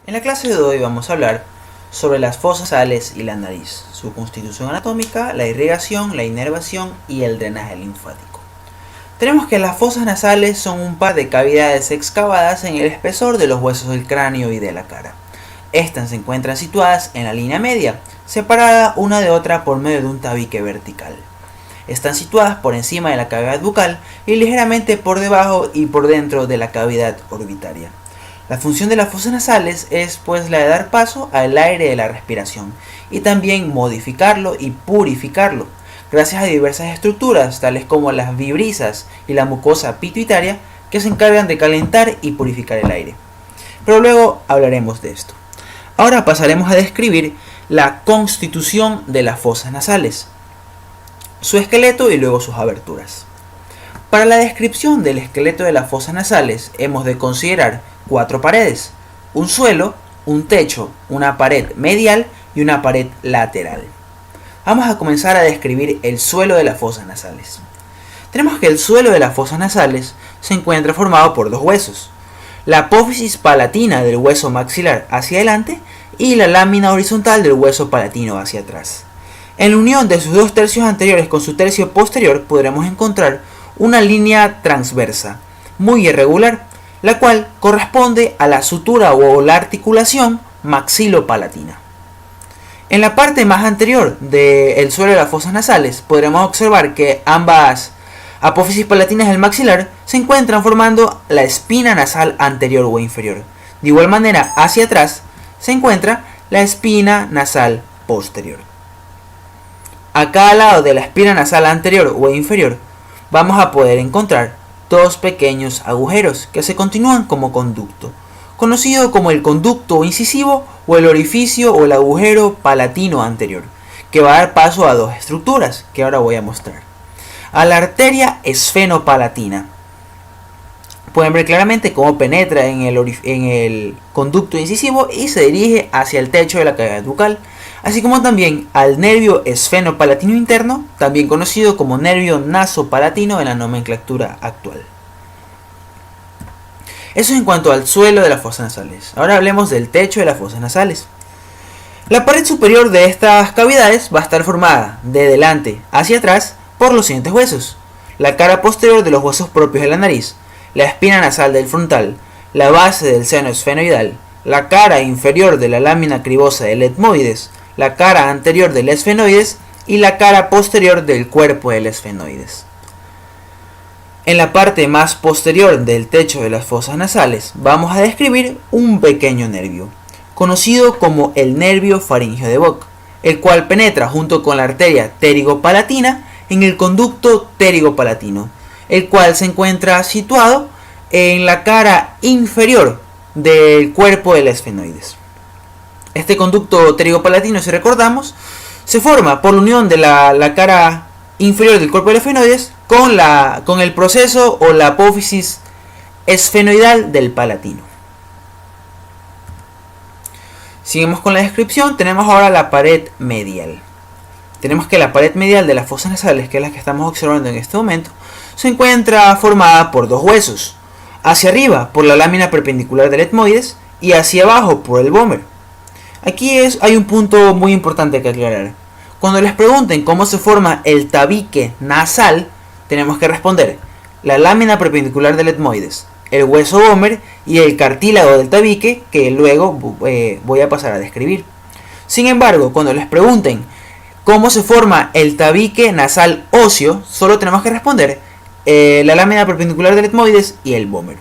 En la clase de hoy vamos a hablar sobre las fosas nasales y la nariz, su constitución anatómica, la irrigación, la inervación y el drenaje linfático. Tenemos que las fosas nasales son un par de cavidades excavadas en el espesor de los huesos del cráneo y de la cara. Estas se encuentran situadas en la línea media, separadas una de otra por medio de un tabique vertical. Están situadas por encima de la cavidad bucal y ligeramente por debajo y por dentro de la cavidad orbitaria. La función de las fosas nasales es pues la de dar paso al aire de la respiración y también modificarlo y purificarlo, gracias a diversas estructuras tales como las vibrisas y la mucosa pituitaria que se encargan de calentar y purificar el aire. Pero luego hablaremos de esto. Ahora pasaremos a describir la constitución de las fosas nasales, su esqueleto y luego sus aberturas. Para la descripción del esqueleto de las fosas nasales hemos de considerar 4 paredes, un suelo, un techo, una pared medial y una pared lateral. Vamos a comenzar a describir el suelo de las fosas nasales. Tenemos que el suelo de las fosas nasales se encuentra formado por dos huesos, la apófisis palatina del hueso maxilar hacia adelante y la lámina horizontal del hueso palatino hacia atrás. En la unión de sus dos tercios anteriores con su tercio posterior podremos encontrar una línea transversa, muy irregular, la cual corresponde a la sutura o la articulación maxilopalatina. En la parte más anterior del suelo de las fosas nasales podremos observar que ambas apófisis palatinas del maxilar se encuentran formando la espina nasal anterior o inferior. De igual manera, hacia atrás se encuentra la espina nasal posterior. A cada lado de la espina nasal anterior o inferior vamos a poder encontrar dos pequeños agujeros que se continúan como conducto, conocido como el conducto incisivo o el orificio o el agujero palatino anterior, que va a dar paso a dos estructuras que ahora voy a mostrar. A la arteria esfenopalatina. Pueden ver claramente cómo penetra en el conducto incisivo y se dirige hacia el techo de la cavidad bucal, así como también al nervio esfenopalatino interno, también conocido como nervio nasopalatino en la nomenclatura actual. Eso en cuanto al suelo de las fosas nasales. Ahora hablemos del techo de las fosas nasales. La pared superior de estas cavidades va a estar formada de delante hacia atrás por los siguientes huesos: la cara posterior de los huesos propios de la nariz, la espina nasal del frontal, la base del seno esfenoidal, la cara inferior de la lámina cribosa del etmoides, la cara anterior del esfenoides y la cara posterior del cuerpo del esfenoides. En la parte más posterior del techo de las fosas nasales vamos a describir un pequeño nervio, conocido como el nervio faríngeo de Bock, el cual penetra junto con la arteria pterigopalatina en el conducto pterigopalatino, el cual se encuentra situado en la cara inferior del cuerpo del esfenoides. Este conducto pterigopalatino, si recordamos, se forma por la unión de la cara inferior del cuerpo del esfenoides con el proceso o la apófisis esfenoidal del palatino. Seguimos con la descripción. Tenemos ahora la pared medial. Tenemos que la pared medial de las fosas nasales, que es la que estamos observando en este momento, se encuentra formada por dos huesos, hacia arriba por la lámina perpendicular del etmoides y hacia abajo por el vómer. Aquí hay un punto muy importante que aclarar. Cuando les pregunten cómo se forma el tabique nasal, tenemos que responder: la lámina perpendicular del etmoides, el hueso vómer y el cartílago del tabique, que luego voy a pasar a describir. Sin embargo, cuando les pregunten cómo se forma el tabique nasal óseo, solo tenemos que responder la lámina perpendicular del etmoides y el vómer.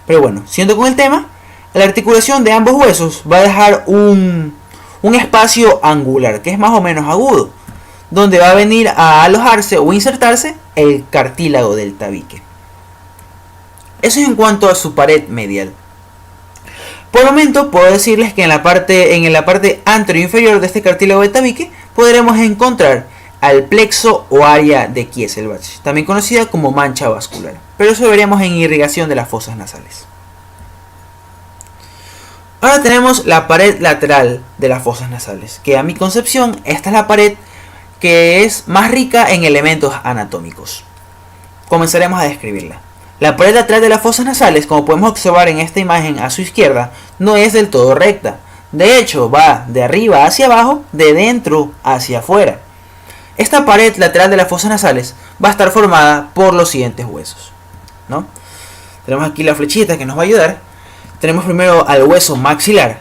Pero bueno, siendo con el tema, la articulación de ambos huesos va a dejar un espacio angular, que es más o menos agudo, donde va a venir a alojarse o insertarse el cartílago del tabique. Eso es en cuanto a su pared medial. Por el momento puedo decirles que en la parte anterior inferior de este cartílago del tabique podremos encontrar al plexo o área de Kieselbach, también conocida como mancha vascular, pero eso veremos en irrigación de las fosas nasales. Ahora tenemos la pared lateral de las fosas nasales, que a mi concepción esta es la pared que es más rica en elementos anatómicos. Comenzaremos a describirla. La pared lateral de las fosas nasales, como podemos observar en esta imagen a su izquierda, no es del todo recta. De hecho, va de arriba hacia abajo, de dentro hacia afuera. Esta pared lateral de las fosas nasales va a estar formada por los siguientes huesos, ¿no? Tenemos aquí la flechita que nos va a ayudar. Tenemos primero al hueso maxilar,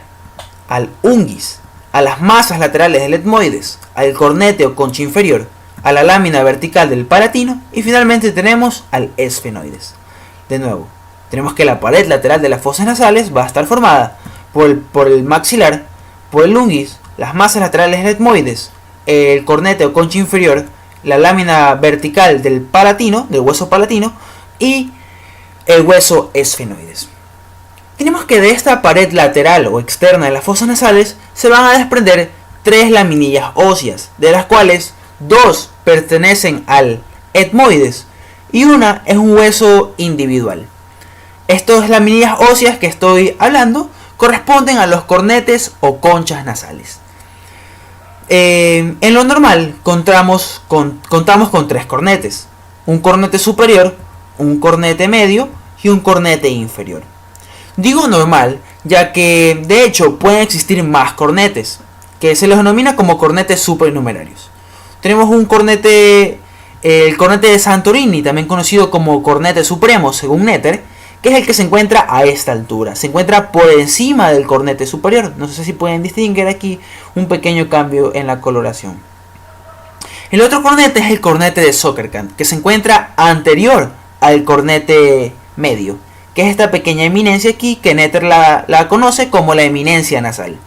al unguis, a las masas laterales del etmoides, al cornete o concha inferior, a la lámina vertical del palatino y finalmente tenemos al esfenoides. De nuevo, tenemos que la pared lateral de las fosas nasales va a estar formada por el maxilar, por el unguis, las masas laterales del etmoides, el cornete o concha inferior, la lámina vertical del palatino, del hueso palatino y el hueso esfenoides. Tenemos que de esta pared lateral o externa de las fosas nasales se van a desprender 3 laminillas óseas, de las cuales 2 pertenecen al etmoides y una es un hueso individual. Estas laminillas óseas que estoy hablando corresponden a los cornetes o conchas nasales. En lo normal contamos con 3 cornetes: un cornete superior, un cornete medio y un cornete inferior. Digo normal ya que de hecho pueden existir más cornetes, que se los denomina como cornetes supernumerarios. Tenemos un cornete, el cornete de Santorini, también conocido como cornete supremo según Netter, que es el que se encuentra a esta altura. Se encuentra por encima del cornete superior. No sé si pueden distinguir aquí un pequeño cambio en la coloración. El otro cornete es el cornete de Zuckerkant, que se encuentra anterior al cornete medio, que es esta pequeña eminencia aquí que Netter la conoce como la eminencia nasal.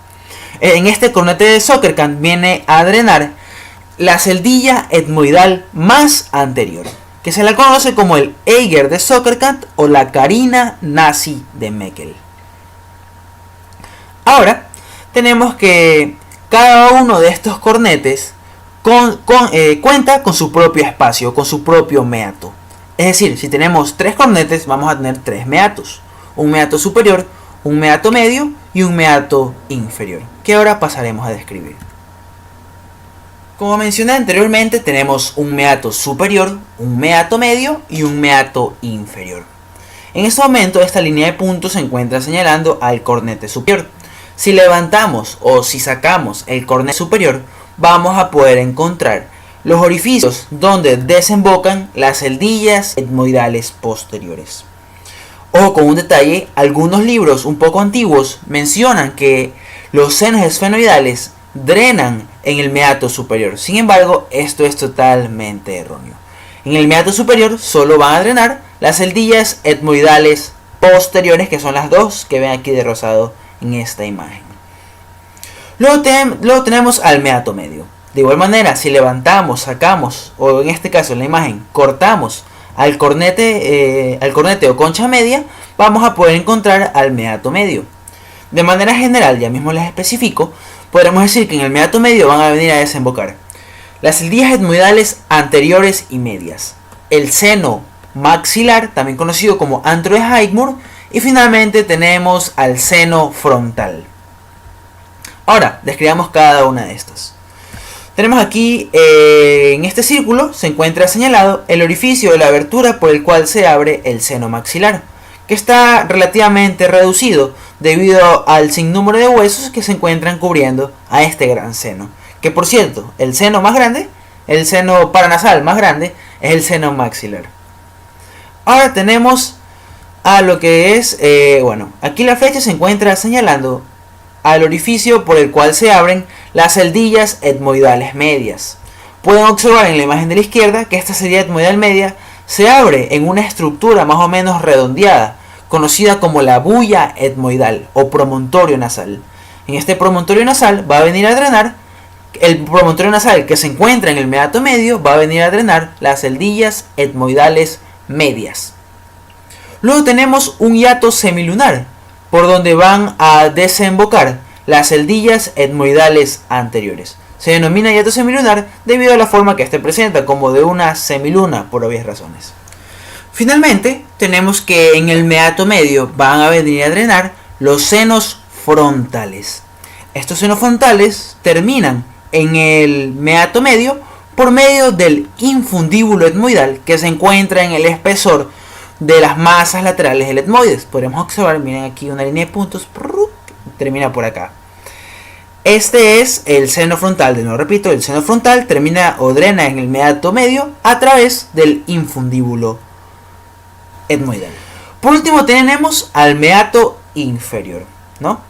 En este cornete de Zuckerkant viene a drenar la celdilla etmoidal más anterior, que se la conoce como el Eiger de Zuckerkant o la carina nazi de Meckel. Ahora tenemos que cada uno de estos cornetes cuenta con su propio espacio, con su propio meato. Es decir, si tenemos 3 cornetes vamos a tener 3 meatos: un meato superior, un meato medio y un meato inferior, que ahora pasaremos a describir. Como mencioné anteriormente, tenemos un meato superior, un meato medio y un meato inferior. En este momento esta línea de puntos se encuentra señalando al cornete superior. Si levantamos o si sacamos el cornete superior, vamos a poder encontrar los orificios donde desembocan las celdillas etmoidales posteriores. Ojo con un detalle: algunos libros un poco antiguos mencionan que los senos esfenoidales drenan en el meato superior. Sin embargo, esto es totalmente erróneo. En el meato superior solo van a drenar las celdillas etmoidales posteriores, que son las 2 que ven aquí de rosado en esta imagen. Luego tenemos al meato medio. De igual manera, si levantamos, sacamos, o en este caso en la imagen cortamos al cornete o concha media, vamos a poder encontrar al meato medio. De manera general, ya mismo les especifico, podremos decir que en el meato medio van a venir a desembocar las celdillas etmoidales anteriores y medias, el seno maxilar, también conocido como antro de Heitmüller, y finalmente tenemos al seno frontal. Ahora, describamos cada una de estas. Tenemos aquí, en este círculo, se encuentra señalado el orificio de la abertura por el cual se abre el seno maxilar, que está relativamente reducido debido al sinnúmero de huesos que se encuentran cubriendo a este gran seno. Que por cierto, el seno más grande, el seno paranasal más grande, es el seno maxilar. Ahora tenemos a lo que es, aquí la flecha se encuentra señalando al orificio por el cual se abren las celdillas etmoidales medias. Pueden observar en la imagen de la izquierda que esta celdilla etmoidal media se abre en una estructura más o menos redondeada, conocida como la bulla etmoidal o promontorio nasal. En este promontorio nasal va a venir a drenar el promontorio nasal que se encuentra en el meato medio, va a venir a drenar las celdillas etmoidales medias. Luego tenemos un hiato semilunar, por donde van a desembocar las celdillas etmoidales anteriores. Se denomina hiato semilunar debido a la forma que este presenta, como de una semiluna, por obvias razones. Finalmente, tenemos que en el meato medio van a venir a drenar los senos frontales. Estos senos frontales terminan en el meato medio por medio del infundíbulo etmoidal que se encuentra en el espesor de las masas laterales del etmoides. Podemos observar, miren aquí una línea de puntos termina por acá. Este es el seno frontal, de nuevo repito, el seno frontal termina o drena en el meato medio a través del infundíbulo etmoidal. Por último tenemos al meato inferior, ¿no?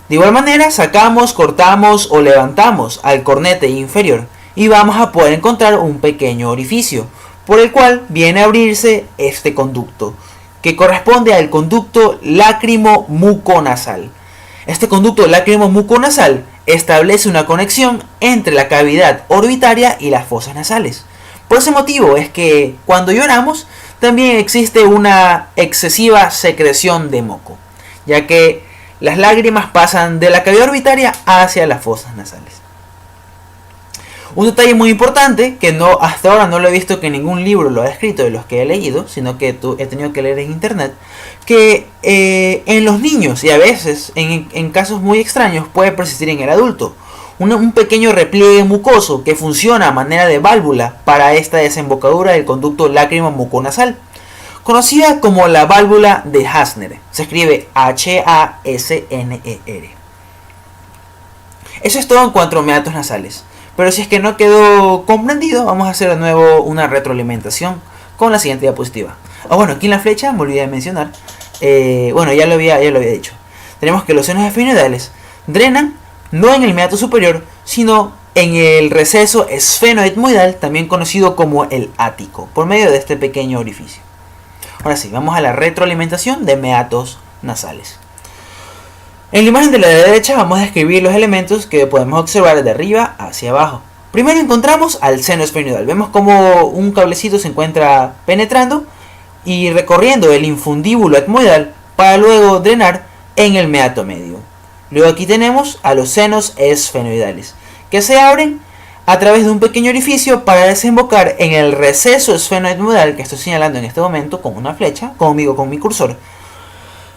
De igual manera sacamos, cortamos o levantamos al cornete inferior y vamos a poder encontrar un pequeño orificio por el cual viene a abrirse este conducto, que corresponde al conducto lácrimo-muconasal. Este conducto lácrimo-muconasal establece una conexión entre la cavidad orbitaria y las fosas nasales. Por ese motivo es que cuando lloramos también existe una excesiva secreción de moco, ya que las lágrimas pasan de la cavidad orbitaria hacia las fosas nasales. Un detalle muy importante, que hasta ahora no lo he visto que ningún libro lo ha escrito de los que he leído, sino que he tenido que leer en internet, que en los niños y a veces en casos muy extraños puede persistir en el adulto. Un pequeño repliegue mucoso que funciona a manera de válvula para esta desembocadura del conducto lácrimo-muconasal, conocida como la válvula de Hasner. Se escribe Hasner. Eso es todo en cuanto a meatos nasales. Pero si es que no quedó comprendido, vamos a hacer de nuevo una retroalimentación con la siguiente diapositiva. Bueno, aquí en la flecha me olvidé de mencionar. Ya lo había dicho. Tenemos que los senos esfenoidales drenan no en el meato superior, sino en el receso esfenoetmoidal, también conocido como el ático, por medio de este pequeño orificio. Ahora sí, vamos a la retroalimentación de meatos nasales. En la imagen de la derecha vamos a describir los elementos que podemos observar de arriba hacia abajo. Primero encontramos al seno esfenoidal. Vemos como un cablecito se encuentra penetrando y recorriendo el infundíbulo etmoidal para luego drenar en el meato medio. Luego aquí tenemos a los senos esfenoidales, que se abren a través de un pequeño orificio para desembocar en el receso esfenoetmoidal, que estoy señalando en este momento con una flecha, con mi cursor.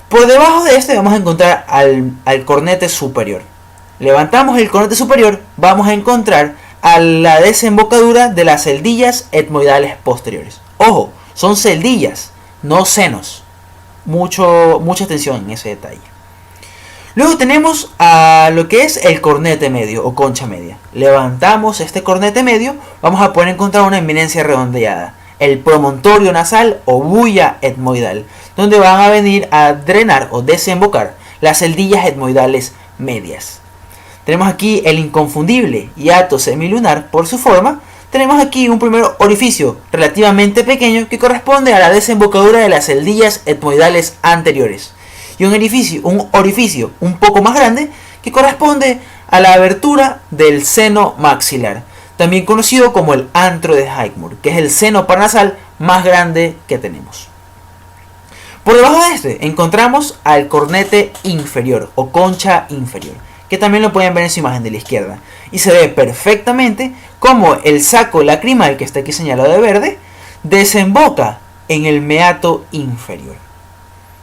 Por debajo de este vamos a encontrar al cornete superior. Levantamos el cornete superior, vamos a encontrar a la desembocadura de las celdillas etmoidales posteriores. Ojo, son celdillas, no senos. Mucha atención en ese detalle. Luego tenemos a lo que es el cornete medio o concha media. Levantamos este cornete medio, vamos a poder encontrar una eminencia redondeada, el promontorio nasal o bulla etmoidal, donde van a venir a drenar o desembocar las celdillas etmoidales medias. Tenemos aquí el inconfundible hiato semilunar por su forma. Tenemos aquí un primer orificio relativamente pequeño que corresponde a la desembocadura de las celdillas etmoidales anteriores. Y un orificio un poco más grande que corresponde a la abertura del seno maxilar, también conocido como el antro de Highmore, que es el seno paranasal más grande que tenemos. Por debajo de este encontramos al cornete inferior o concha inferior, que también lo pueden ver en su imagen de la izquierda, y se ve perfectamente como el saco lacrimal, que está aquí señalado de verde, desemboca en el meato inferior.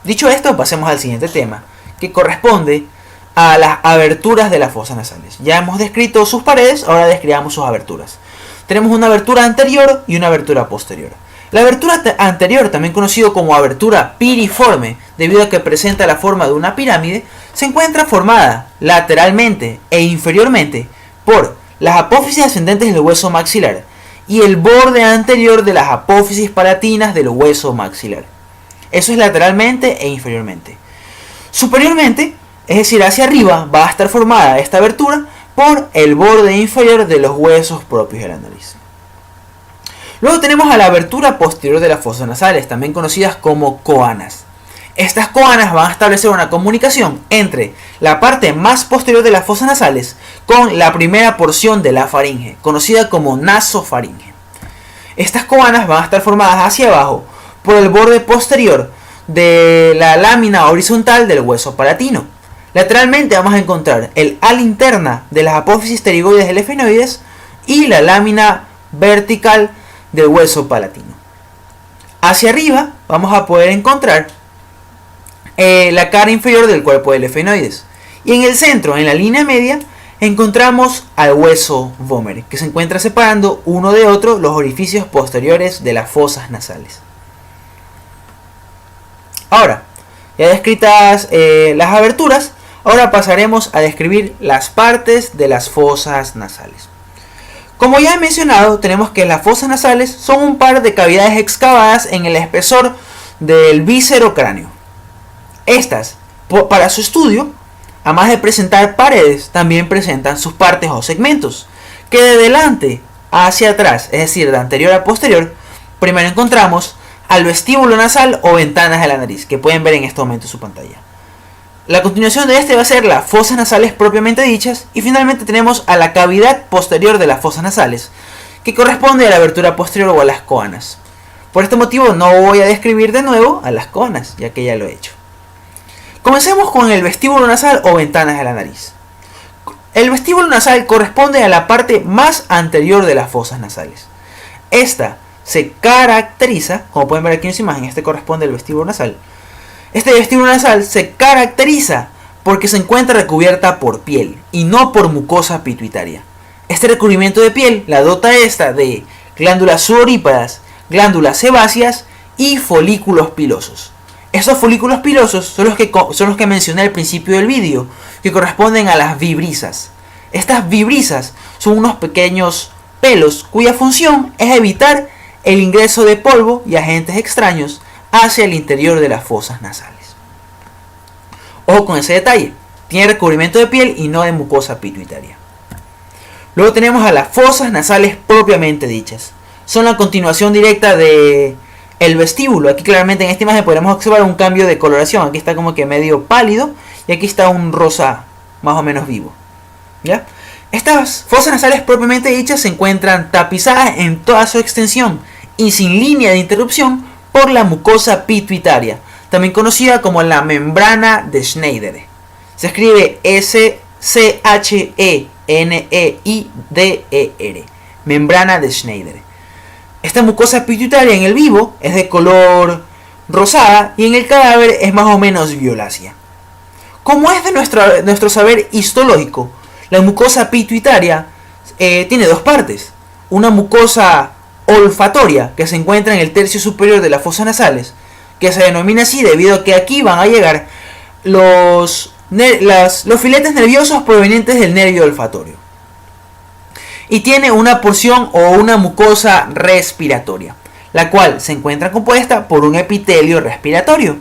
Dicho esto, pasemos al siguiente tema, que corresponde a las aberturas de las fosas nasales. Ya hemos descrito sus paredes, ahora describamos sus aberturas. Tenemos una abertura anterior y una abertura posterior. La abertura anterior, también conocido como abertura piriforme, debido a que presenta la forma de una pirámide, se encuentra formada lateralmente e inferiormente por las apófisis ascendentes del hueso maxilar y el borde anterior de las apófisis palatinas del hueso maxilar. Eso es lateralmente e inferiormente. Superiormente, es decir, hacia arriba, va a estar formada esta abertura por el borde inferior de los huesos propios de la nariz. Luego tenemos a la abertura posterior de las fosas nasales, también conocidas como coanas. Estas coanas van a establecer una comunicación entre la parte más posterior de las fosas nasales con la primera porción de la faringe, conocida como nasofaringe. Estas coanas van a estar formadas hacia abajo por el borde posterior de la lámina horizontal del hueso palatino. Lateralmente vamos a encontrar el ala interna de las apófisis pterigoides del efenoides y la lámina vertical del hueso palatino. Hacia arriba vamos a poder encontrar la cara inferior del cuerpo del efenoides. Y en el centro, en la línea media, encontramos al hueso vómer, que se encuentra separando uno de otro los orificios posteriores de las fosas nasales. Ahora, ya descritas las aberturas, Ahora pasaremos a describir las partes de las fosas nasales. Como ya he mencionado, tenemos que las fosas nasales son un par de cavidades excavadas en el espesor del víscero cráneo. Estas, para su estudio, además de presentar paredes, también presentan sus partes o segmentos, que de delante hacia atrás, es decir, de anterior a posterior, primero encontramos al vestíbulo nasal o ventanas de la nariz, que pueden ver en este momento en su pantalla. La continuación de este va a ser las fosas nasales propiamente dichas, y finalmente tenemos a la cavidad posterior de las fosas nasales, que corresponde a la abertura posterior o a las coanas. Por este motivo no voy a describir de nuevo a las coanas, ya que ya lo he hecho. Comencemos con el vestíbulo nasal o ventanas de la nariz. El vestíbulo nasal corresponde a la parte más anterior de las fosas nasales. Esta se caracteriza, como pueden ver aquí en esta imagen, este corresponde al vestíbulo nasal. Este vestíbulo nasal se caracteriza porque se encuentra recubierta por piel y no por mucosa pituitaria. Este recubrimiento de piel la dota esta de glándulas sudoríparas, glándulas sebáceas y folículos pilosos. Estos folículos pilosos son los que mencioné al principio del vídeo, que corresponden a las vibrisas. Estas vibrisas son unos pequeños pelos cuya función es evitar el ingreso de polvo y agentes extraños hacia el interior de las fosas nasales. Ojo con ese detalle, tiene recubrimiento de piel y no de mucosa pituitaria. Luego tenemos a las fosas nasales propiamente dichas. Son la continuación directa de el vestíbulo. Aquí claramente en esta imagen podemos observar un cambio de coloración. Aquí está como que medio pálido y aquí está un rosa más o menos vivo. ¿Ya? Estas fosas nasales propiamente dichas se encuentran tapizadas en toda su extensión y sin línea de interrupción por la mucosa pituitaria, también conocida como la membrana de Schneider. Se escribe S-C-H-E-N-E-I-D-E-R, membrana de Schneider. Esta mucosa pituitaria en el vivo es de color rosada y en el cadáver es más o menos violácea. Como es de nuestro saber histológico, la mucosa pituitaria tiene dos partes. Una mucosa olfatoria que se encuentra en el tercio superior de las fosas nasales, que se denomina así debido a que aquí van a llegar los filetes nerviosos provenientes del nervio olfatorio. Y tiene una porción o una mucosa respiratoria, la cual se encuentra compuesta por un epitelio respiratorio.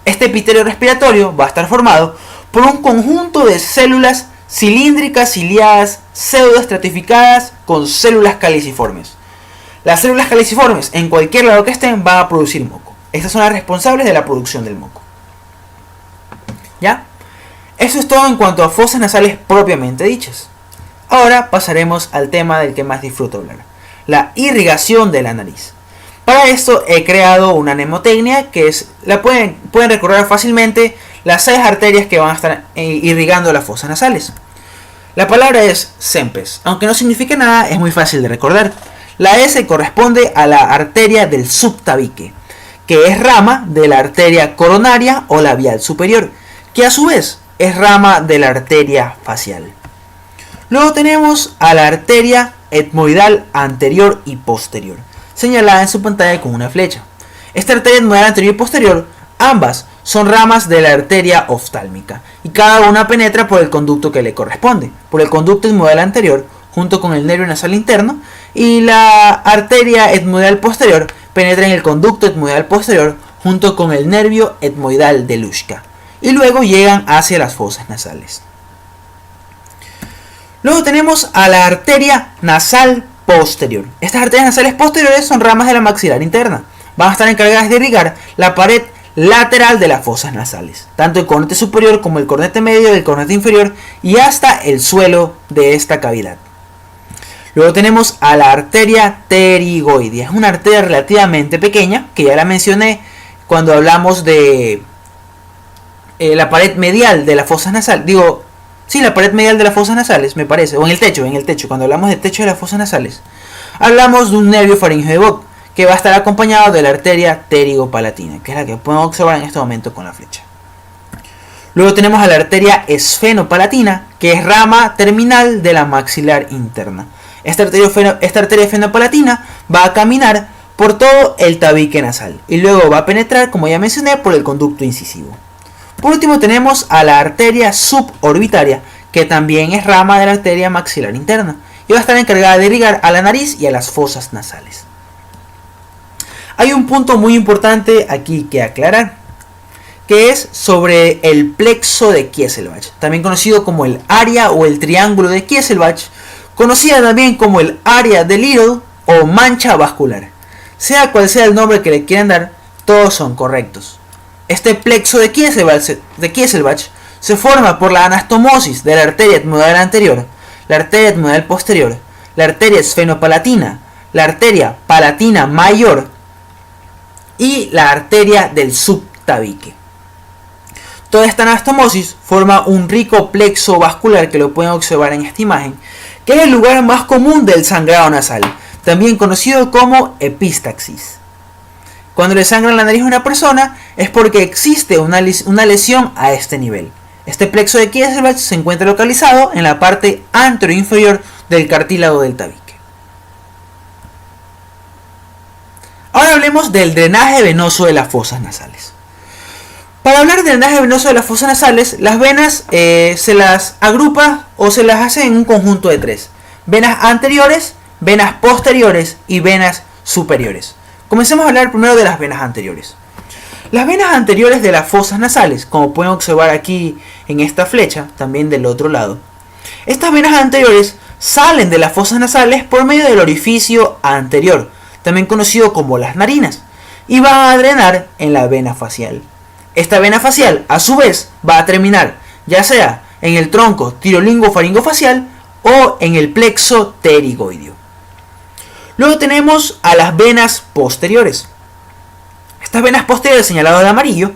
Este epitelio respiratorio va a estar formado por un conjunto de células cilíndricas ciliadas pseudoestratificadas con células caliciformes. Las células caliciformes, en cualquier lado que estén, van a producir moco. Estas son las responsables de la producción del moco. ¿Ya? Eso es todo en cuanto a fosas nasales propiamente dichas. Ahora pasaremos al tema del que más disfruto hablar, la irrigación de la nariz. Para esto he creado una mnemotecnia que pueden recordar fácilmente las 6 arterias que van a estar irrigando las fosas nasales. La palabra es SEMPES, aunque no signifique nada, es muy fácil de recordar. La S corresponde a la arteria del subtabique, que es rama de la arteria coronaria o labial superior, que a su vez es rama de la arteria facial. Luego tenemos a la arteria etmoidal anterior y posterior, señalada en su pantalla con una flecha. Esta arteria etmoidal anterior y posterior, ambas son ramas de la arteria oftálmica, y cada una penetra por el conducto que le corresponde, por el conducto etmoidal anterior, junto con el nervio nasal interno, y la arteria etmoidal posterior penetra en el conducto etmoidal posterior, junto con el nervio etmoidal de Luschka, y luego llegan hacia las fosas nasales. Luego tenemos a la arteria nasal posterior. Estas arterias nasales posteriores son ramas de la maxilar interna. Van a estar encargadas de irrigar la pared lateral de las fosas nasales, tanto el cornete superior como el cornete medio y el cornete inferior, y hasta el suelo de esta cavidad. Luego tenemos a la arteria pterigoidea. Es una arteria relativamente pequeña, que ya la mencioné cuando hablamos de la pared medial de las fosas nasales. La pared medial de las fosas nasales, me parece, o en el techo, cuando hablamos del techo de las fosas nasales, hablamos de un nervio faríngeo de Bok, que va a estar acompañado de la arteria pterigopalatina, que es la que podemos observar en este momento con la flecha. Luego tenemos a la arteria esfenopalatina, que es rama terminal de la maxilar interna. Esta arteria esfenopalatina va a caminar por todo el tabique nasal y luego va a penetrar, como ya mencioné, por el conducto incisivo. Por último tenemos a la arteria suborbitaria, que también es rama de la arteria maxilar interna y va a estar encargada de irrigar a la nariz y a las fosas nasales. Hay un punto muy importante aquí que aclarar, que es sobre el plexo de Kieselbach, también conocido como el área o el triángulo de Kieselbach, conocida también como el área de Little o mancha vascular. Sea cual sea el nombre que le quieran dar, todos son correctos. Este plexo de Kieselbach se forma por la anastomosis de la arteria etmoidal anterior, la arteria etmoidal posterior, la arteria esfenopalatina, la arteria palatina mayor y la arteria del subtabique. Toda esta anastomosis forma un rico plexo vascular que lo pueden observar en esta imagen, que es el lugar más común del sangrado nasal, también conocido como epistaxis. Cuando le sangra la nariz a una persona es porque existe una lesión a este nivel. Este plexo de Kieselbach se encuentra localizado en la parte anteroinferior del cartílago del tabique. Ahora hablemos del drenaje venoso de las fosas nasales. Para hablar del drenaje venoso de las fosas nasales, las venas se las agrupa o se las hace en un conjunto de tres: venas anteriores, venas posteriores y venas superiores. Comencemos a hablar primero de las venas anteriores. Las venas anteriores de las fosas nasales, como pueden observar aquí en esta flecha, también del otro lado, estas venas anteriores salen de las fosas nasales por medio del orificio anterior, también conocido como las narinas, y van a drenar en la vena facial. Esta vena facial, a su vez, va a terminar ya sea en el tronco tirolingofaringofacial o en el plexo pterigoideo. Luego tenemos a las venas posteriores. Estas venas posteriores, señaladas de amarillo,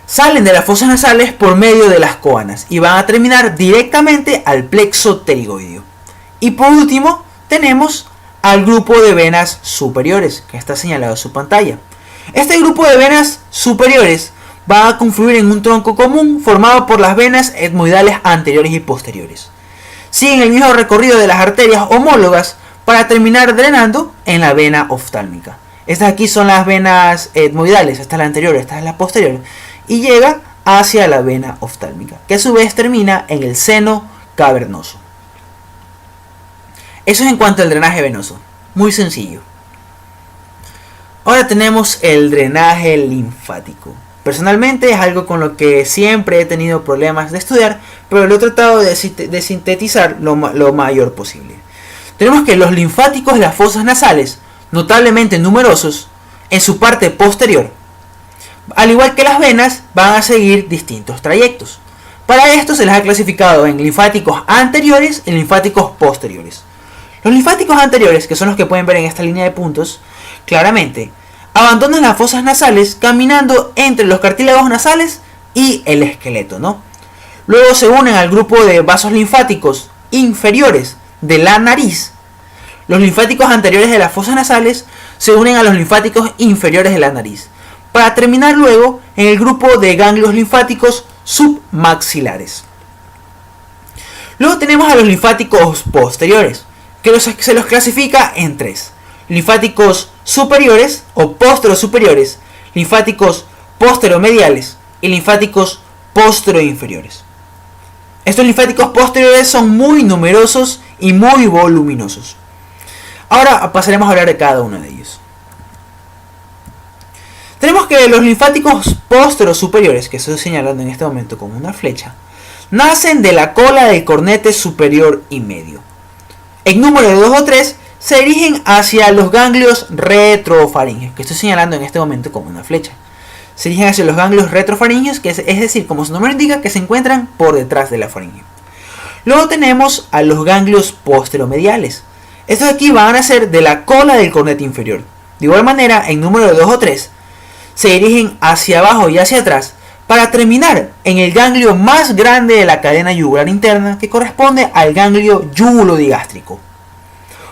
salen de las fosas nasales por medio de las coanas y van a terminar directamente al plexo pterigoideo. Y por último, tenemos al grupo de venas superiores, que está señalado en su pantalla. Este grupo de venas superiores va a confluir en un tronco común formado por las venas etmoidales anteriores y posteriores. Siguen el mismo recorrido de las arterias homólogas para terminar drenando en la vena oftálmica. Estas aquí son las venas etmoidales, esta es la anterior, esta es la posterior, y llega hacia la vena oftálmica, que a su vez termina en el seno cavernoso. Eso es en cuanto al drenaje venoso, muy sencillo. Ahora tenemos el drenaje linfático. Personalmente es algo con lo que siempre he tenido problemas de estudiar, pero lo he tratado de sintetizar lo mayor posible. Tenemos que los linfáticos de las fosas nasales, notablemente numerosos, en su parte posterior, al igual que las venas, van a seguir distintos trayectos. Para esto se les ha clasificado en linfáticos anteriores y linfáticos posteriores. Los linfáticos anteriores, que son los que pueden ver en esta línea de puntos, claramente abandonan las fosas nasales caminando entre los cartílagos nasales y el esqueleto, ¿no? Luego se unen al grupo de vasos linfáticos inferiores de la nariz. Los linfáticos anteriores de las fosas nasales se unen a los linfáticos inferiores de la nariz, para terminar luego en el grupo de ganglios linfáticos submaxilares. Luego tenemos a los linfáticos posteriores, que se los clasifica en tres: linfáticos superiores o posterosuperiores, linfáticos posteromediales y linfáticos posteroinferiores. Estos linfáticos posteriores son muy numerosos y muy voluminosos. Ahora pasaremos a hablar de cada uno de ellos. Tenemos que los linfáticos posterosuperiores, que estoy señalando en este momento con una flecha, nacen de la cola del cornete superior y medio. En número de 2 o 3 se dirigen hacia los ganglios retrofaringeos, que estoy señalando en este momento con una flecha. Se dirigen hacia los ganglios retrofaringeos, que es decir, como su nombre indica, que se encuentran por detrás de la faringe. Luego tenemos a los ganglios posteromediales. Estos aquí van a ser de la cola del cornete inferior. De igual manera, en número de 2 o 3, se dirigen hacia abajo y hacia atrás para terminar en el ganglio más grande de la cadena yugular interna, que corresponde al ganglio yugulodigástrico.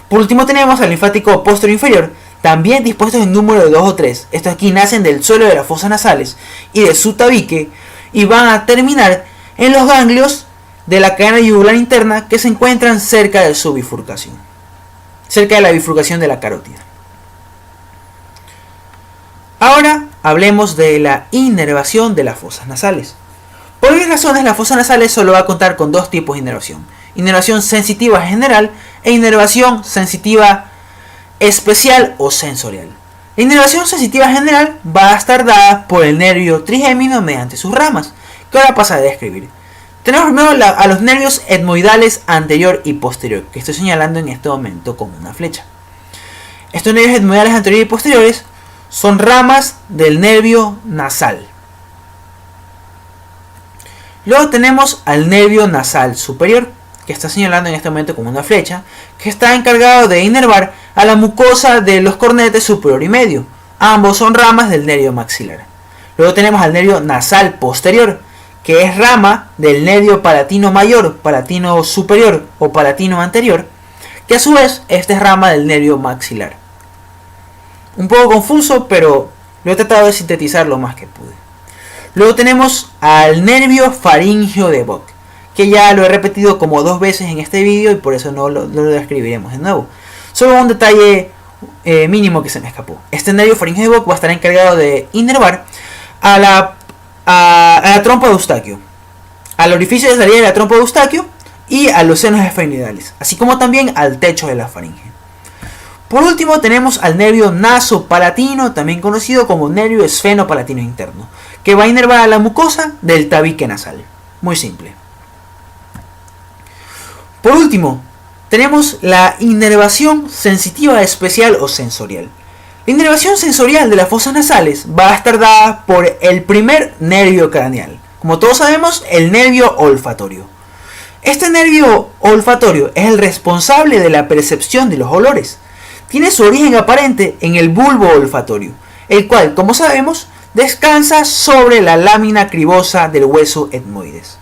Por último tenemos al linfático posterior inferior, también dispuestos en número de 2 o 3. Estos aquí nacen del suelo de las fosas nasales y de su tabique y van a terminar en los ganglios de la cadena yugular interna que se encuentran cerca de su bifurcación, cerca de la bifurcación de la carótida. Ahora hablemos de la inervación de las fosas nasales. Por obvias razones, la fosa nasales solo va a contar con dos tipos de inervación: inervación sensitiva general e inervación sensitiva especial o sensorial. La inervación sensitiva general va a estar dada por el nervio trigémino mediante sus ramas, que ahora pasaré a describir. Tenemos primero a los nervios etmoidales anterior y posterior, que estoy señalando en este momento con una flecha. Estos nervios etmoidales anteriores y posteriores son ramas del nervio nasal. Luego tenemos al nervio nasal superior, que está señalando en este momento con una flecha, que está encargado de inervar a la mucosa de los cornetes superior y medio. Ambos son ramas del nervio maxilar. Luego tenemos al nervio nasal posterior, que es rama del nervio palatino mayor, palatino superior o palatino anterior, que a su vez este es rama del nervio maxilar. Un poco confuso, pero lo he tratado de sintetizar lo más que pude. Luego tenemos al nervio faríngeo de Bock, que ya lo he repetido como 2 veces en este vídeo y por eso no lo describiremos de nuevo. Solo un detalle mínimo que se me escapó. Este nervio faríngeo de Bock va a estar encargado de inervar a la trompa de Eustaquio, al orificio de salida de la trompa de Eustaquio y a los senos esfenoidales, así como también al techo de la faringe. Por último tenemos al nervio nasopalatino, también conocido como nervio esfenopalatino interno, que va a inervar a la mucosa del tabique nasal. Muy simple. Por último, tenemos la inervación sensitiva especial o sensorial. La inervación sensorial de las fosas nasales va a estar dada por el primer nervio craneal, como todos sabemos, el nervio olfatorio. Este nervio olfatorio es el responsable de la percepción de los olores. Tiene su origen aparente en el bulbo olfatorio, el cual, como sabemos, descansa sobre la lámina cribosa del hueso etmoides.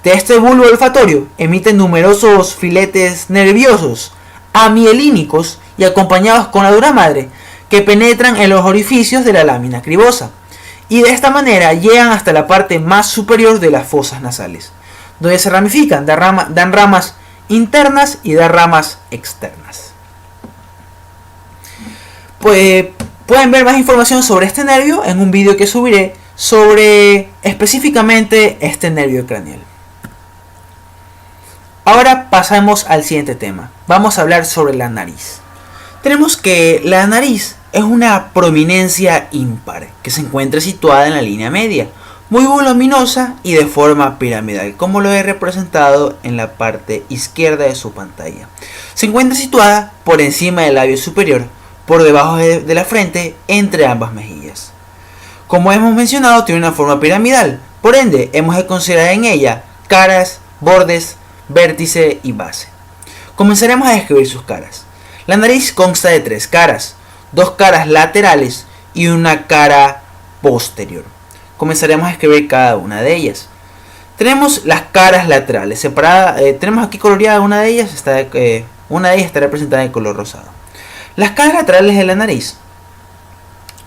De este bulbo olfatorio emiten numerosos filetes nerviosos, amielínicos y acompañados con la dura madre, que penetran en los orificios de la lámina cribosa, y de esta manera llegan hasta la parte más superior de las fosas nasales, donde se ramifican, dan ramas internas y dan ramas externas. Pues pueden ver más información sobre este nervio en un vídeo que subiré sobre específicamente este nervio craneal. Ahora pasamos al siguiente tema. Vamos a hablar sobre la nariz. Tenemos que la nariz es una prominencia impar que se encuentra situada en la línea media, muy voluminosa y de forma piramidal, como lo he representado en la parte izquierda de su pantalla. Se encuentra situada por encima del labio superior, por debajo de la frente, entre ambas mejillas. Como hemos mencionado, tiene una forma piramidal, por ende hemos de considerar en ella caras, bordes, vértice y base. Comenzaremos a describir sus caras. La nariz consta de 3 caras, 2 caras laterales y una cara posterior. Comenzaremos a escribir cada una de ellas. Tenemos las caras laterales separadas, tenemos aquí coloreada una de ellas, una de ellas está representada en color rosado. Las caras laterales de la nariz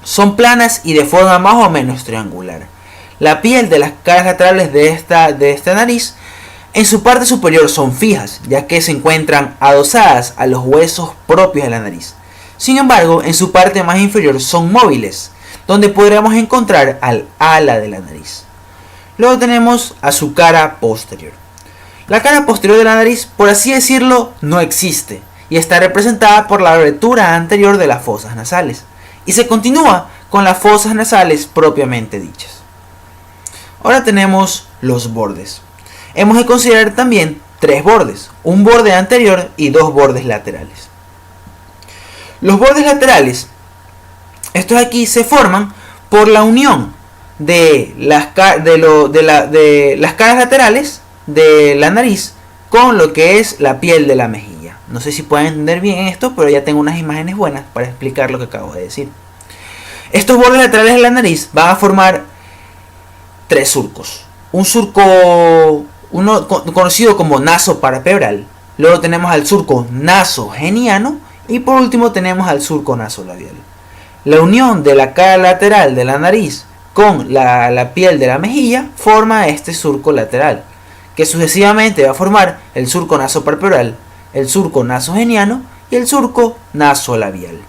son planas y de forma más o menos triangular. La piel de las caras laterales de esta nariz en su parte superior son fijas, ya que se encuentran adosadas a los huesos propios de la nariz. Sin embargo, en su parte más inferior son móviles, donde podremos encontrar al ala de la nariz. Luego tenemos a su cara posterior. La cara posterior de la nariz, por así decirlo, no existe y está representada por la abertura anterior de las fosas nasales, y se continúa con las fosas nasales propiamente dichas. Ahora tenemos los bordes. Hemos de considerar también 3 bordes, un borde anterior y 2 bordes laterales. Los bordes laterales, estos aquí se forman por la unión de las caras laterales de la nariz con lo que es la piel de la mejilla. No sé si pueden entender bien esto, pero ya tengo unas imágenes buenas para explicar lo que acabo de decir. Estos bordes laterales de la nariz van a formar 3 surcos. Un surco conocido como naso parapebral. Luego tenemos al surco nasogeniano y por último tenemos al surco nasolabial. La unión de la cara lateral de la nariz con la piel de la mejilla forma este surco lateral, que sucesivamente va a formar el surco nasopalpebral, el surco nasogeniano y el surco nasolabial.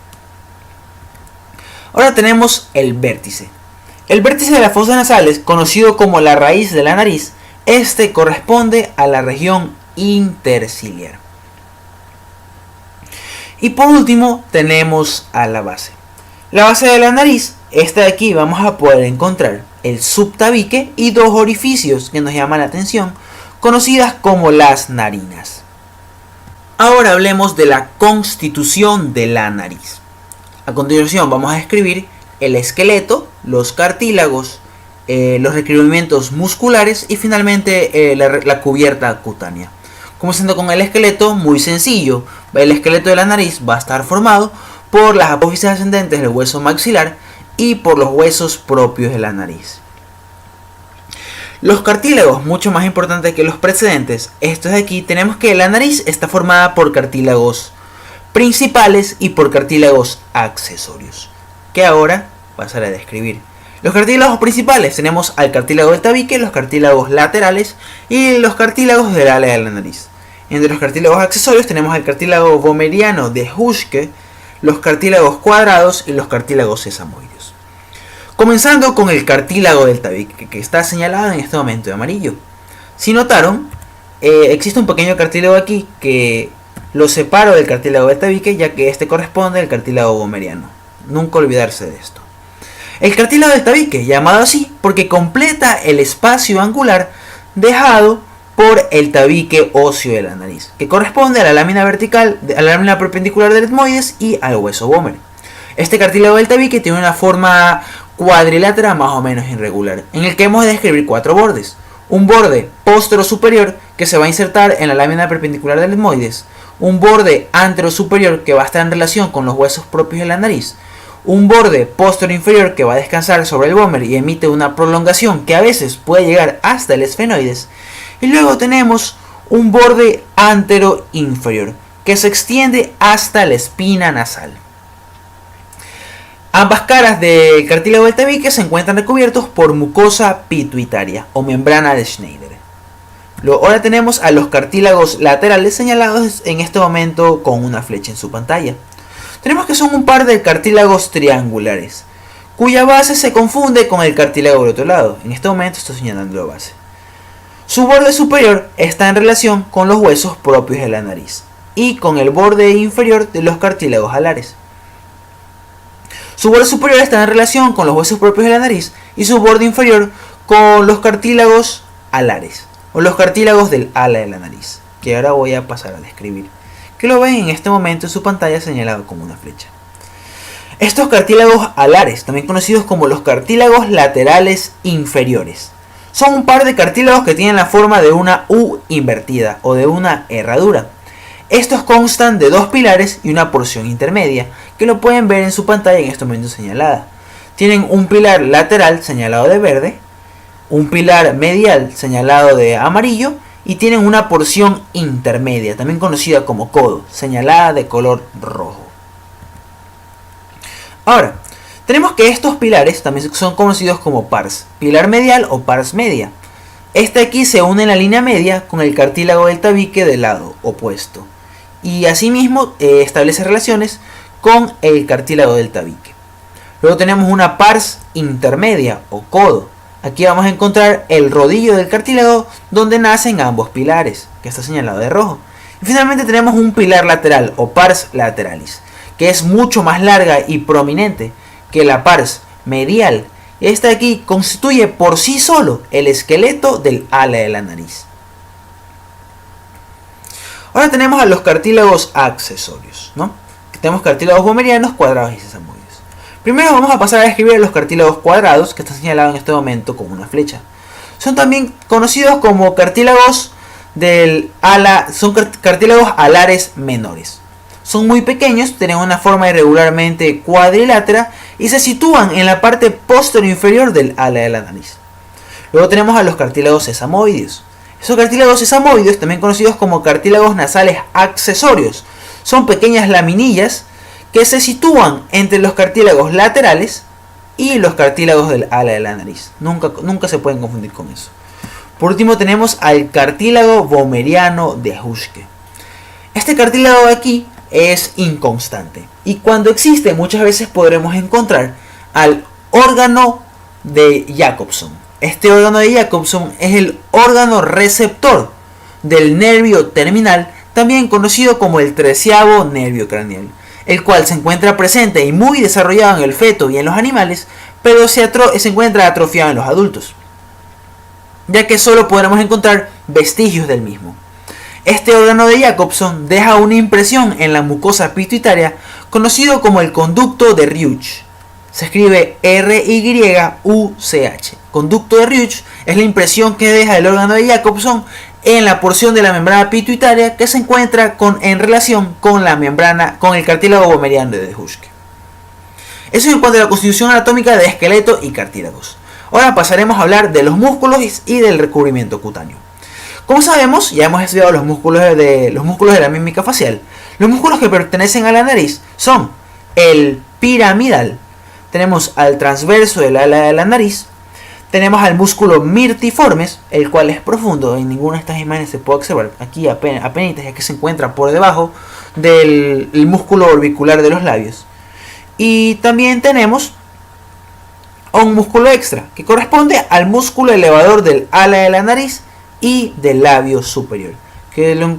Ahora tenemos el vértice. El vértice de las fosas nasales, conocido como la raíz de la nariz, este corresponde a la región interciliar. Y por último tenemos a la base. La base de la nariz, esta de aquí vamos a poder encontrar el subtabique y dos orificios que nos llaman la atención, conocidas como las narinas. Ahora hablemos de la constitución de la nariz. A continuación vamos a describir el esqueleto, los cartílagos, los recubrimientos musculares y finalmente la cubierta cutánea. Comenzando con el esqueleto, muy sencillo. El esqueleto de la nariz va a estar formado por las apófisis ascendentes del hueso maxilar y por los huesos propios de la nariz. Los cartílagos, mucho más importantes que los precedentes, estos de aquí, tenemos que la nariz está formada por cartílagos principales y por cartílagos accesorios, que ahora pasaré a describir. Los cartílagos principales tenemos al cartílago del tabique, los cartílagos laterales y los cartílagos del ala de la nariz. Entre los cartílagos accesorios tenemos el cartílago vomeriano de Huschke, los cartílagos cuadrados y los cartílagos sesamoides. Comenzando con el cartílago del tabique, que está señalado en este momento de amarillo. Si notaron, existe un pequeño cartílago aquí que lo separo del cartílago del tabique, ya que este corresponde al cartílago vomeriano. Nunca olvidarse de esto. El cartílago del tabique, llamado así porque completa el espacio angular dejado por el tabique óseo de la nariz, que corresponde a la lámina vertical, a la lámina perpendicular del etmoides y al hueso vómer. Este cartílago del tabique tiene una forma cuadrilátera más o menos irregular, en el que hemos de describir cuatro bordes. Un borde póstero superior que se va a insertar en la lámina perpendicular del etmoides, un borde antero superior que va a estar en relación con los huesos propios de la nariz, un borde póstero inferior que va a descansar sobre el vómer y emite una prolongación que a veces puede llegar hasta el esfenoides, y luego tenemos un borde antero inferior que se extiende hasta la espina nasal. Ambas caras del cartílago del tabique se encuentran recubiertos por mucosa pituitaria o membrana de Schneider. Ahora tenemos a los cartílagos laterales señalados en este momento con una flecha en su pantalla. Tenemos que son un par de cartílagos triangulares, cuya base se confunde con el cartílago del otro lado. En este momento estoy señalando la base. Su borde superior está en relación con los huesos propios de la nariz y con el borde inferior de los cartílagos alares. Su borde superior está en relación con los huesos propios de la nariz y su borde inferior con los cartílagos alares o los cartílagos del ala de la nariz, que ahora voy a pasar a describir, que lo ven en este momento en su pantalla señalado con una flecha. Estos cartílagos alares, también conocidos como los cartílagos laterales inferiores, son un par de cartílagos que tienen la forma de una U invertida o de una herradura. Estos constan de dos pilares y una porción intermedia, que lo pueden ver en su pantalla en este momento señalada. Tienen un pilar lateral señalado de verde, un pilar medial señalado de amarillo y tienen una porción intermedia, también conocida como codo, señalada de color rojo. Ahora, tenemos que estos pilares también son conocidos como pars, pilar medial o pars media. Este aquí se une en la línea media con el cartílago del tabique del lado opuesto y asimismo establece relaciones con el cartílago del tabique. Luego tenemos una pars intermedia o codo. Aquí vamos a encontrar el rodillo del cartílago donde nacen ambos pilares, que está señalado de rojo. Y finalmente tenemos un pilar lateral o pars lateralis, que es mucho más larga y prominente que la pars medial. Esta de aquí constituye por sí solo el esqueleto del ala de la nariz. Ahora tenemos a los cartílagos accesorios, ¿no? Tenemos cartílagos vomerianos, cuadrados y sesamoides. Primero vamos a pasar a describir los cartílagos cuadrados, que están señalados en este momento con una flecha. Son también conocidos como cartílagos del ala, son cartílagos alares menores. Son muy pequeños, tienen una forma irregularmente cuadrilátera y se sitúan en la parte posterior inferior del ala de la nariz. Luego tenemos a los cartílagos sesamoides. Esos cartílagos sesamoides, también conocidos como cartílagos nasales accesorios, son pequeñas laminillas que se sitúan entre los cartílagos laterales y los cartílagos del ala de la nariz. Nunca se pueden confundir con eso. Por último tenemos al cartílago vomeriano de Huschke. Este cartílago de aquí es inconstante y cuando existe muchas veces podremos encontrar al órgano de Jacobson. Este órgano de Jacobson es el órgano receptor del nervio terminal, también conocido como el 13º nervio craneal, el cual se encuentra presente y muy desarrollado en el feto y en los animales, pero se encuentra atrofiado en los adultos, ya que solo podremos encontrar vestigios del mismo. Este órgano de Jacobson deja una impresión en la mucosa pituitaria conocido como el conducto de Reusch. Se escribe R-Y-U-C-H. Conducto de Reusch es la impresión que deja el órgano de Jacobson en la porción de la membrana pituitaria que se encuentra en relación con la membrana, con el cartílago boveriano de Huschke. Eso en cuanto a la constitución anatómica de esqueleto y cartílagos. Ahora pasaremos a hablar de los músculos y del recubrimiento cutáneo. Como sabemos, ya hemos estudiado los músculos de la mímica facial. Los músculos que pertenecen a la nariz son el piramidal, tenemos al transverso del ala de la nariz, tenemos al músculo mirtiformes, el cual es profundo, en ninguna de estas imágenes se puede observar, aquí apenas, ya que se encuentra por debajo del músculo orbicular de los labios. Y también tenemos un músculo extra, que corresponde al músculo elevador del ala de la nariz y del labio superior, que lo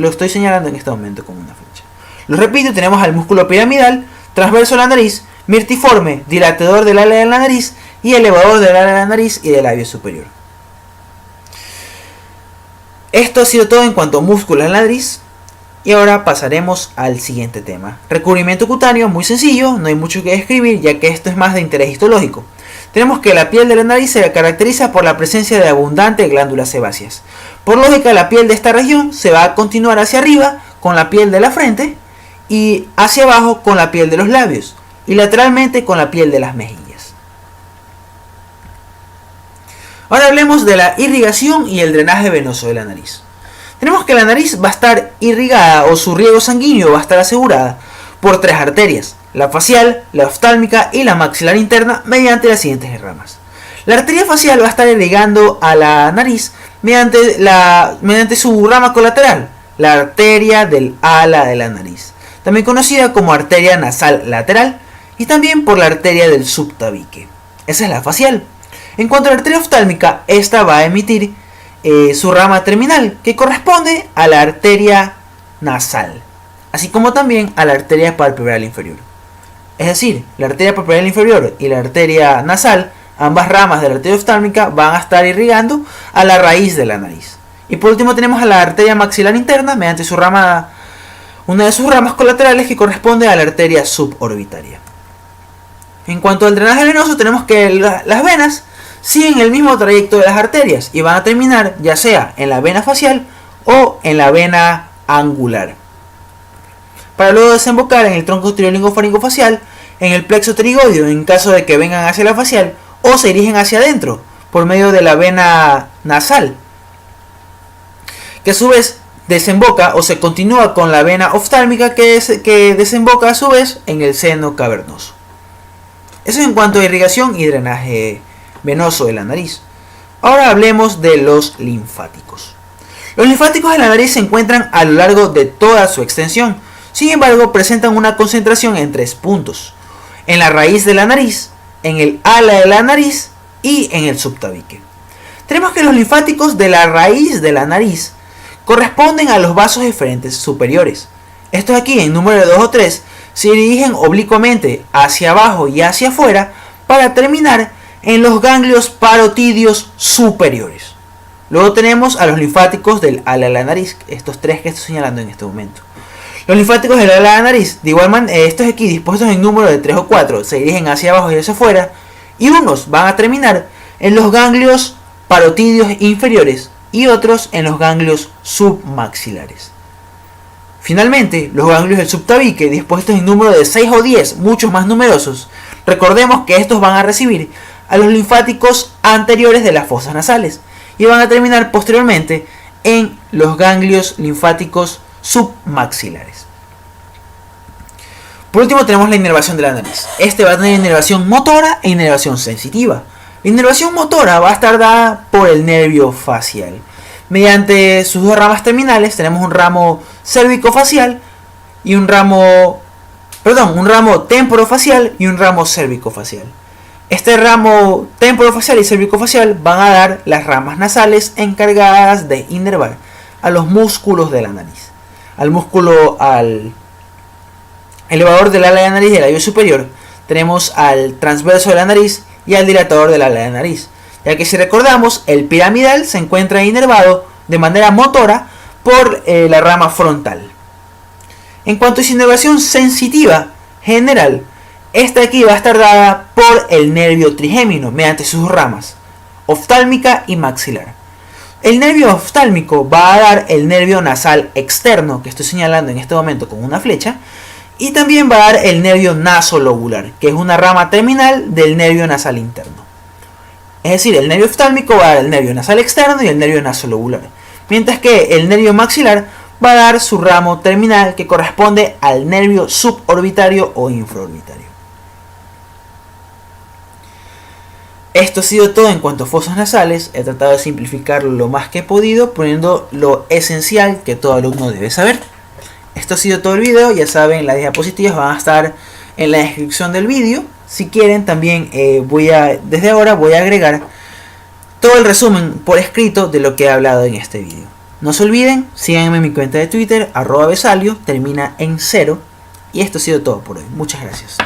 estoy señalando en este momento con una flecha. Lo repito, tenemos al músculo piramidal, transverso de la nariz, mirtiforme, dilatador del ala de la nariz y elevador del ala de la nariz y del labio superior. Esto ha sido todo en cuanto a músculos de la nariz. Y ahora pasaremos al siguiente tema. Recubrimiento cutáneo, muy sencillo, no hay mucho que describir ya que esto es más de interés histológico. Tenemos que la piel de la nariz se caracteriza por la presencia de abundantes glándulas sebáceas. Por lógica, la piel de esta región se va a continuar hacia arriba con la piel de la frente y hacia abajo con la piel de los labios y lateralmente con la piel de las mejillas. Ahora hablemos de la irrigación y el drenaje venoso de la nariz. Tenemos que la nariz va a estar irrigada o su riego sanguíneo va a estar asegurada por 3 arterias, la facial, la oftálmica y la maxilar interna mediante las siguientes ramas. La arteria facial va a estar irrigando a la nariz mediante su rama colateral, la arteria del ala de la nariz, también conocida como arteria nasal lateral y también por la arteria del subtabique. Esa es la facial. En cuanto a la arteria oftálmica, esta va a emitir su rama terminal, que corresponde a la arteria nasal, así como también a la arteria palpebral inferior. Es decir, la arteria palpebral inferior y la arteria nasal, ambas ramas de la arteria oftálmica, van a estar irrigando a la raíz de la nariz. Y por último tenemos a la arteria maxilar interna mediante una de sus ramas colaterales que corresponde a la arteria suborbitaria. En cuanto al drenaje venoso, tenemos que las venas siguen el mismo trayecto de las arterias y van a terminar ya sea en la vena facial o en la vena angular, para luego desembocar en el tronco tirolingofaringofacial, en el plexo pterigoideo en caso de que vengan hacia la facial o se dirigen hacia adentro por medio de la vena nasal, que a su vez desemboca o se continúa con la vena oftálmica que desemboca a su vez en el seno cavernoso. Eso en cuanto a irrigación y drenaje venoso de la nariz. Ahora hablemos de los linfáticos. Los linfáticos de la nariz se encuentran a lo largo de toda su extensión. Sin embargo, presentan una concentración en 3 puntos: en la raíz de la nariz, en el ala de la nariz y en el subtabique. Tenemos que los linfáticos de la raíz de la nariz corresponden a los vasos eferentes superiores. Estos aquí, en número de 2 o 3, se dirigen oblicuamente hacia abajo y hacia afuera para terminar en los ganglios parotidios superiores. Luego tenemos a los linfáticos del ala de la nariz, estos 3 que estoy señalando en este momento. Los linfáticos del ala de la nariz, de igual manera, estos aquí dispuestos en número de 3 o 4, se dirigen hacia abajo y hacia afuera, y unos van a terminar en los ganglios parotidios inferiores y otros en los ganglios submaxilares. Finalmente, los ganglios del subtabique, dispuestos en número de 6 o 10, muchos más numerosos, recordemos que estos van a recibir a los linfáticos anteriores de las fosas nasales y van a terminar posteriormente en los ganglios linfáticos submaxilares. Por último tenemos la inervación de la nariz. Este va a tener inervación motora e inervación sensitiva. La inervación motora va a estar dada por el nervio facial. Mediante sus 2 ramas terminales tenemos un ramo cérvico-facial y un ramo temporofacial y un ramo cérvico-facial. Este ramo temporofacial y cervicofacial van a dar las ramas nasales encargadas de inervar a los músculos de la nariz. Al elevador del ala de la nariz y el labio superior, tenemos al transverso de la nariz y al dilatador del ala de la nariz. Ya que si recordamos, el piramidal se encuentra inervado de manera motora por la rama frontal. En cuanto a su inervación sensitiva general, esta aquí va a estar dada por el nervio trigémino mediante sus ramas, oftálmica y maxilar. El nervio oftálmico va a dar el nervio nasal externo, que estoy señalando en este momento con una flecha, y también va a dar el nervio nasolobular, que es una rama terminal del nervio nasal interno. Es decir, el nervio oftálmico va a dar el nervio nasal externo y el nervio nasolobular, mientras que el nervio maxilar va a dar su ramo terminal que corresponde al nervio suborbitario o infraorbitario. Esto ha sido todo en cuanto a fosas nasales. He tratado de simplificarlo lo más que he podido, poniendo lo esencial que todo alumno debe saber. Esto ha sido todo el video. Ya saben, las diapositivas van a estar en la descripción del video. Si quieren, también desde ahora voy a agregar todo el resumen por escrito de lo que he hablado en este video. No se olviden, síganme en mi cuenta de Twitter, @besalio, termina en 0. Y esto ha sido todo por hoy. Muchas gracias.